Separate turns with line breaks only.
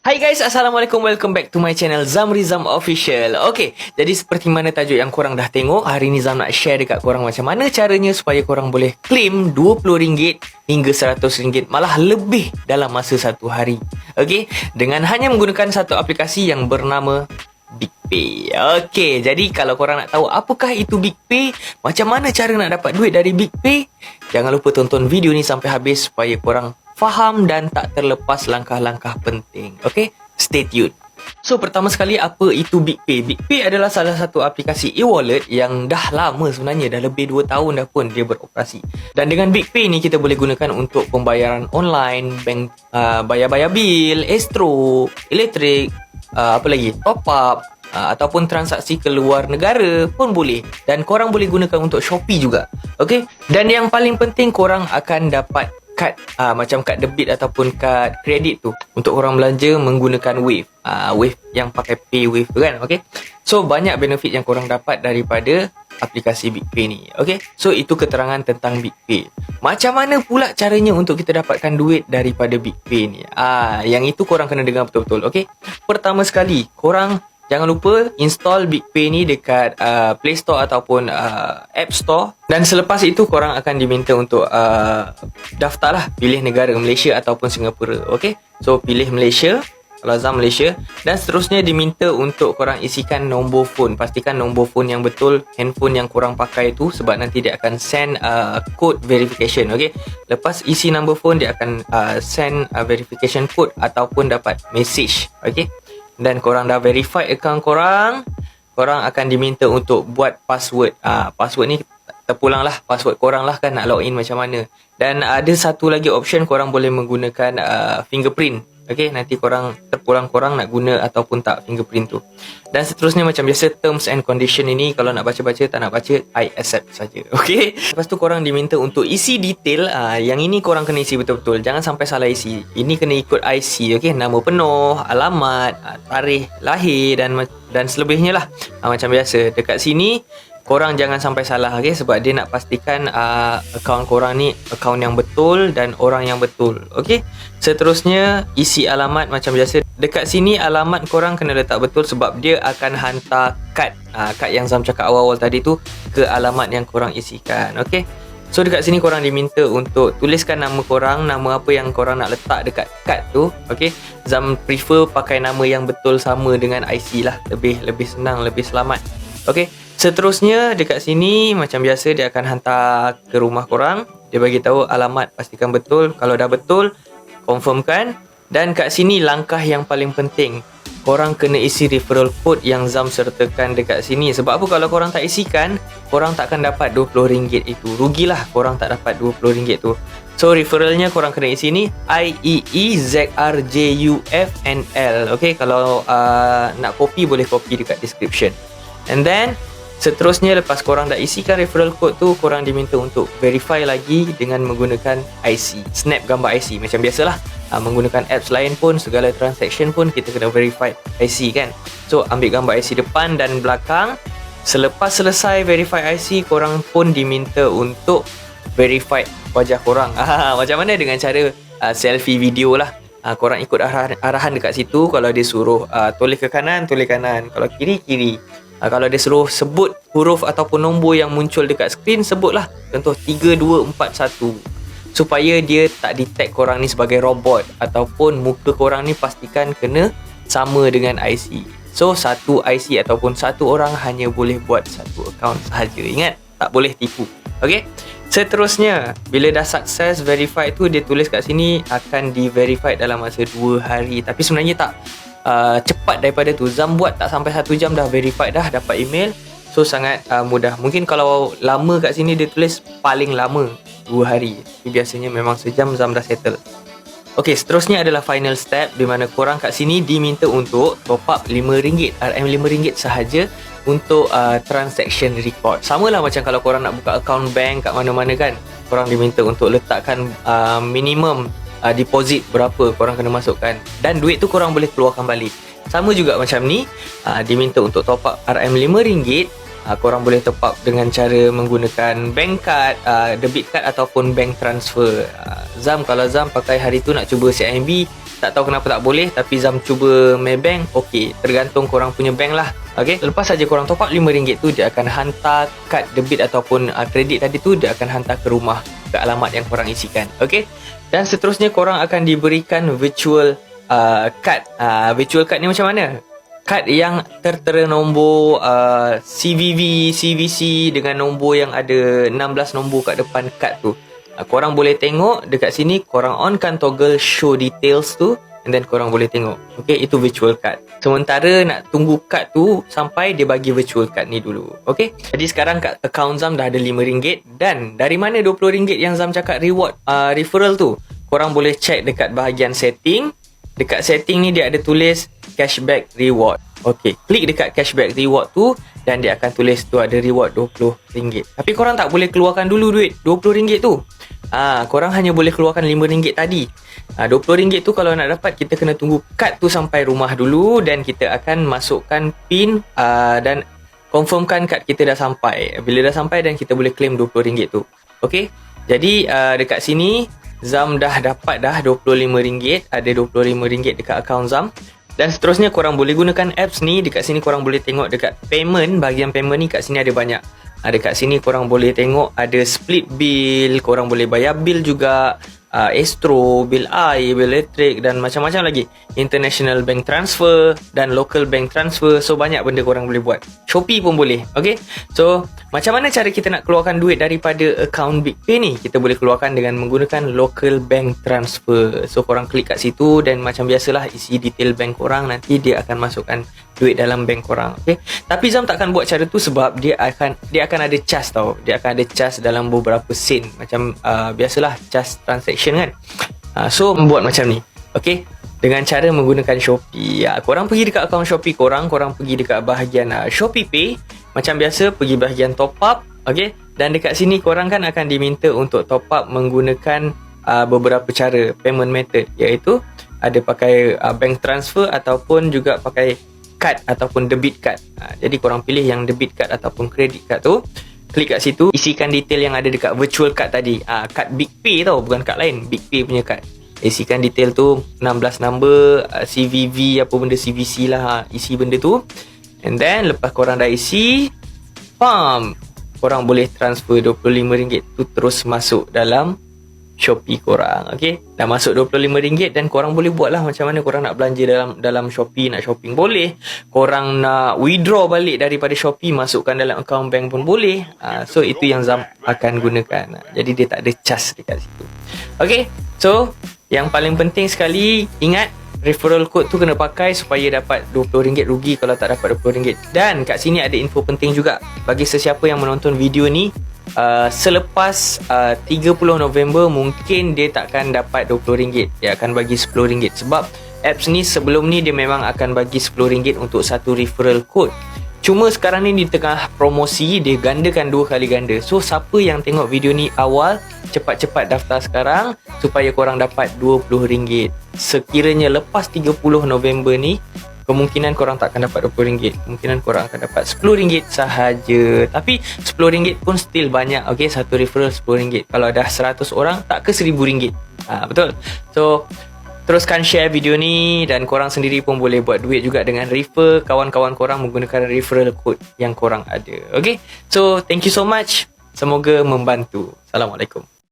Hai guys, Assalamualaikum. Welcome back to my channel Zamri Zam Official. Okay, jadi seperti mana tajuk yang korang dah tengok, hari ni Zam nak share dekat korang macam mana caranya supaya korang boleh claim RM20 hingga RM100, malah lebih dalam masa satu hari. Okay, dengan hanya menggunakan satu aplikasi yang bernama BigPay. Okay, jadi kalau korang nak tahu apakah itu BigPay, macam mana cara nak dapat duit dari BigPay, jangan lupa tonton video ni sampai habis supaya korang faham dan tak terlepas langkah-langkah penting. Okay, stay tuned. So, pertama sekali, apa itu BigPay? BigPay adalah salah satu aplikasi e-wallet yang dah lama sebenarnya, dah lebih 2 tahun dah pun dia beroperasi. Dan dengan BigPay ni, kita boleh gunakan untuk pembayaran online, bank, bayar-bayar bil, Astro, elektrik, apa lagi, top up, ataupun transaksi ke luar negara pun boleh. Dan korang boleh gunakan untuk Shopee juga. Okay? Dan yang paling penting, korang akan dapat kad, macam kad debit ataupun kad kredit tu untuk orang belanja menggunakan Wave. Wave yang pakai PayWave tu kan. Okay? So, banyak benefit yang korang dapat daripada aplikasi BigPay ni. Okay? So, itu keterangan tentang BigPay. Macam mana pula caranya untuk kita dapatkan duit daripada BigPay ni? Yang itu korang kena dengar betul-betul. Okay? Pertama sekali, korang jangan lupa install BigPay ni dekat Play Store ataupun App Store. Dan selepas itu korang akan diminta untuk daftar lah, pilih negara Malaysia ataupun Singapura. Okay? So pilih Malaysia, kalau Zam Malaysia. Dan seterusnya diminta untuk korang isikan nombor phone. Pastikan nombor phone yang betul, handphone yang korang pakai tu, sebab nanti dia akan send code verification. Okay? Lepas isi nombor phone, dia akan send verification code ataupun dapat message. Okay? Dan korang dah verify account korang, korang akan diminta untuk buat password. Password ni terpulang lah, password korang lah kan nak login macam mana. Dan ada satu lagi option, korang boleh menggunakan fingerprint. Okay, nanti korang terpulang korang nak guna ataupun tak fingerprint tu. Dan seterusnya macam biasa, terms and condition ini kalau nak baca-baca, tak nak baca, I accept saja. Okay, lepas tu korang diminta untuk isi detail. Yang ini korang kena isi betul-betul, jangan sampai salah isi. Ini kena ikut IC. Okay, nama penuh, alamat, tarikh lahir dan selebihnya lah. Macam biasa, dekat sini korang jangan sampai salah, okay? Sebab dia nak pastikan akaun korang ni akaun yang betul dan orang yang betul. Okay? Seterusnya, isi alamat macam biasa. Dekat sini alamat korang kena letak betul sebab dia akan hantar kad. Kad yang Zam cakap awal-awal tadi tu ke alamat yang korang isikan. Okay? So dekat sini korang diminta untuk tuliskan nama korang, nama apa yang korang nak letak dekat kad tu. Okay? Zam prefer pakai nama yang betul sama dengan IC lah. Lebih senang, lebih selamat. Okay? Seterusnya dekat sini macam biasa dia akan hantar ke rumah korang. Dia bagi tahu alamat, pastikan betul. Kalau dah betul, confirmkan. Dan kat sini langkah yang paling penting, korang kena isi referral code yang Zam sertakan dekat sini. Sebab apa? Kalau korang tak isikan, korang tak akan dapat RM20 itu. Rugilah korang tak dapat RM20 tu. So referralnya korang kena isi ni IEEZRJUFNL. Okay, kalau nak copy boleh copy dekat description. And then seterusnya, lepas korang dah isikan referral code tu, korang diminta untuk verify lagi dengan menggunakan IC. Snap gambar IC macam biasalah. Menggunakan apps lain pun, segala transaction pun kita kena verify IC kan. So ambil gambar IC depan dan belakang. Selepas selesai verify IC, korang pun diminta untuk verify wajah korang. Macam mana? Dengan cara selfie video lah. Korang ikut arahan dekat situ. Kalau dia suruh toleh ke kanan, toleh kanan. Kalau kiri, kiri. Kalau dia suruh sebut huruf ataupun nombor yang muncul dekat skrin, sebutlah. Contoh 3, 2, 4, 1. Supaya dia tak detect korang ni sebagai robot. Ataupun muka korang ni pastikan kena sama dengan IC. So, satu IC ataupun satu orang hanya boleh buat satu account sahaja. Ingat, tak boleh tipu. Okay? Seterusnya, bila dah sukses verify tu, dia tulis kat sini akan di-verify dalam masa 2 hari. Tapi sebenarnya tak cepat daripada tu. Zam buat tak sampai 1 jam dah verified dah, dapat email. So sangat mudah. Mungkin kalau lama kat sini dia tulis paling lama 2 hari. Tapi biasanya memang sejam Zam dah settle. Okay, seterusnya adalah final step, di mana korang kat sini diminta untuk top up RM5, RM5 sahaja untuk transaction record. Sama lah macam kalau korang nak buka account bank kat mana-mana kan, korang diminta untuk letakkan minimum deposit berapa korang kena masukkan, dan duit tu korang boleh keluarkan balik. Sama juga macam ni, diminta untuk top up RM5. Korang boleh top up dengan cara menggunakan bank card, debit card ataupun bank transfer. Zam, kalau Zam pakai hari tu nak cuba CIMB, Tak tahu kenapa tak boleh, tapi Zam cuba Maybank. Okey, tergantung korang punya bank lah. Okey, lepas saja korang top up RM5 tu, dia akan hantar kad debit ataupun kredit tadi tu, dia akan hantar ke rumah, ke alamat yang korang isikan. Okey, dan seterusnya korang akan diberikan virtual card. Virtual card ni macam mana? Kad yang tertera nombor CVV, CVC dengan nombor yang ada 16 nombor kat depan kad tu. Korang boleh tengok dekat sini, korang onkan toggle show details tu, and then korang boleh tengok. Okay, itu virtual card. Sementara nak tunggu kad tu sampai dia bagi virtual card ni dulu. Okay, jadi sekarang kat account Zam dah ada RM5. Dan dari mana RM20 yang Zam cakap reward referral tu? Korang boleh check dekat bahagian setting. Dekat setting ni dia ada tulis cashback reward. Okay, klik dekat cashback reward tu dan dia akan tulis tu ada reward RM20. Tapi korang tak boleh keluarkan dulu duit RM20 tu. Korang hanya boleh keluarkan RM5 tadi. RM20 tu kalau nak dapat, kita kena tunggu kad tu sampai rumah dulu, dan kita akan masukkan PIN dan confirmkan kad kita dah sampai. Bila dah sampai, dan kita boleh claim RM20 tu. Okay, jadi dekat sini Zam dah dapat dah RM25. Ada RM25 dekat akaun Zam. Dan seterusnya korang boleh gunakan apps ni. Dekat sini korang boleh tengok dekat payment, bahagian payment ni kat sini ada banyak. Dekat sini korang boleh tengok ada split bill, korang boleh bayar bill juga, Astro, bil air, bil elektrik dan macam-macam lagi. International bank transfer dan local bank transfer. So banyak benda korang boleh buat. Shopee pun boleh. Okay, so macam mana cara kita nak keluarkan duit daripada akaun BigPay ni? Kita boleh keluarkan dengan menggunakan local bank transfer. So korang klik kat situ dan macam biasalah isi detail bank korang. Nanti dia akan masukkan duit dalam bank korang. Okay, tapi Zam takkan buat cara tu sebab dia akan ada charge tau. Dia akan ada charge dalam beberapa sen. Macam biasalah charge transaction kan. So buat macam ni. Okay, dengan cara menggunakan Shopee. Korang pergi dekat akaun Shopee korang pergi dekat bahagian Shopee Pay. Macam biasa, pergi bahagian top up. Okay, dan dekat sini korang kan akan diminta untuk top up menggunakan beberapa cara payment method, iaitu ada pakai bank transfer ataupun juga pakai kad ataupun debit card. Jadi korang pilih yang debit card ataupun credit card tu. Klik kat situ, isikan detail yang ada dekat virtual card tadi. Kad BigPay tau, bukan kad lain, BigPay punya kad. Isikan detail tu, 16 number, CVV, apa benda CVC lah, isi benda tu. And then lepas korang dah isi, korang boleh transfer RM25 tu terus masuk dalam Shopee korang. Okay, dah masuk RM25 dan korang boleh buat lah macam mana korang nak belanja dalam Shopee. Nak shopping boleh, korang nak withdraw balik daripada Shopee, masukkan dalam akaun bank pun boleh. So itu yang Zam akan gunakan. Jadi dia tak ada charge dekat situ. Okay, so yang paling penting sekali, ingat referral code tu kena pakai supaya dapat RM20 rugi kalau tak dapat RM20. Dan kat sini ada info penting juga bagi sesiapa yang menonton video ni. Selepas 30 November mungkin dia takkan dapat RM20, dia akan bagi RM10 sebab apps ni sebelum ni dia memang akan bagi RM10 untuk satu referral code. Cuma sekarang ni di tengah promosi, dia gandakan 2 kali ganda. So siapa yang tengok video ni awal, cepat-cepat daftar sekarang supaya korang dapat RM20. Sekiranya lepas 30 November ni, kemungkinan korang tak akan dapat RM20. Kemungkinan korang akan dapat RM10 sahaja. Tapi RM10 pun still banyak. Okay, satu referral RM10. Kalau dah 100 orang, tak ke RM1,000. Betul. So teruskan share video ni dan korang sendiri pun boleh buat duit juga dengan refer kawan-kawan korang menggunakan referral code yang korang ada. Okay, so thank you so much. Semoga membantu. Assalamualaikum.